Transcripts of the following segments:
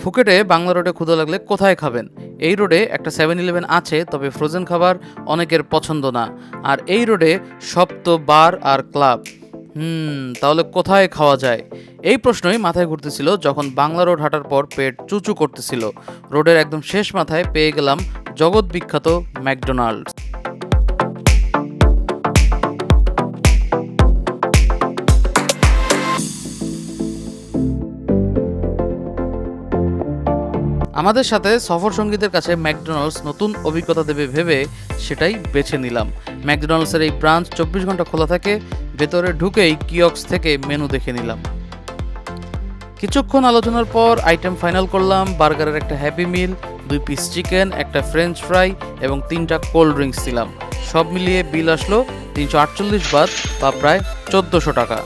ফুকেটে বাংলা রোডে ক্ষুধা লাগলে কোথায় খাবেন? এই রোডে একটা 7-Eleven আছে, তবে ফ্রোজেন খাবার অনেকের পছন্দ না। আর এই রোডে সব তো বার আর ক্লাব। তাহলে কোথায় খাওয়া যায়? এই প্রশ্নই মাথায় ঘুরতেছিল যখন বাংলা রোড হাঁটার পর পেট চুচু করতেছিল। রোডের একদম শেষ মাথায় পেয়ে গেলাম জগৎ বিখ্যাত ম্যাকডোনাল্ডস। আমাদের সাথে সফর সঙ্গীদের কাছে ম্যাকডোনাল্ডস নতুন অভিজ্ঞতা দেবে ভেবে সেটাই বেছে নিলাম। ম্যাকডোনাল্ডসের এই ব্রাঞ্চ 24 ঘন্টা খোলা থাকে। ভেতরে ঢুকেই কিয়ক্স থেকে মেনু দেখে নিলাম। কিছুক্ষণ আলোচনার পর আইটেম ফাইনাল করলাম। বার্গারের একটা হ্যাপি মিল, 2 পিস চিকেন, একটা ফ্রেঞ্চ ফ্রাই এবং 3টা কোল্ড ড্রিঙ্কস ছিলাম। সব মিলিয়ে বিল আসলো 348 বাত বা প্রায় 1400 টাকা।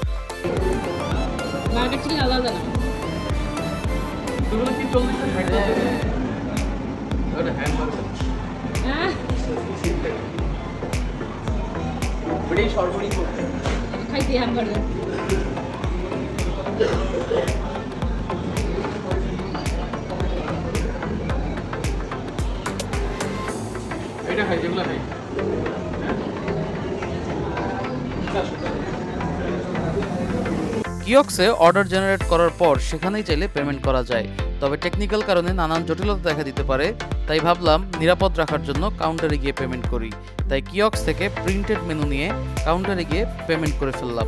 কিয়ক্সে অর্ডার জেনারেট করার পর সেখানেই চাইলে পেমেন্ট করা যায়, তবে টেকনিক্যাল কারণে নানান জটিলতা দেখা দিতে পারে। তাই ভাবলাম নিরাপদ রাখার জন্য কাউন্টারে গিয়ে পেমেন্ট করি। তাই কিয়ক্স থেকে প্রিন্টেড মেনু নিয়ে কাউন্টারে গিয়ে পেমেন্ট করে ফেললাম।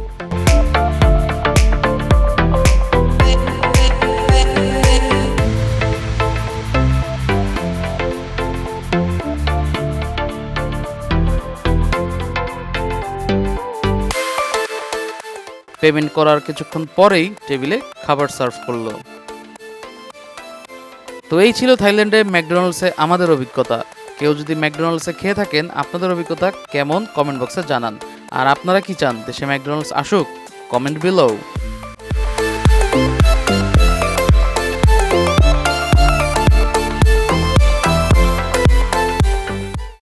পেমেন্ট করার কিছুক্ষণ পরেই টেবিলে খাবার সার্ভ করলো। তো এই ছিল থাইল্যান্ডে ম্যাকডোনাল্ডসে আমাদের অভিজ্ঞতা। কেউ যদি ম্যাকডোনাল্ডসে খেয়ে থাকেন, আপনাদের অভিজ্ঞতা কেমন কমেন্ট বক্সে জানান। আর আপনারা কি চান দেশে ম্যাকডোনাল্ডস আসুক? Comment below.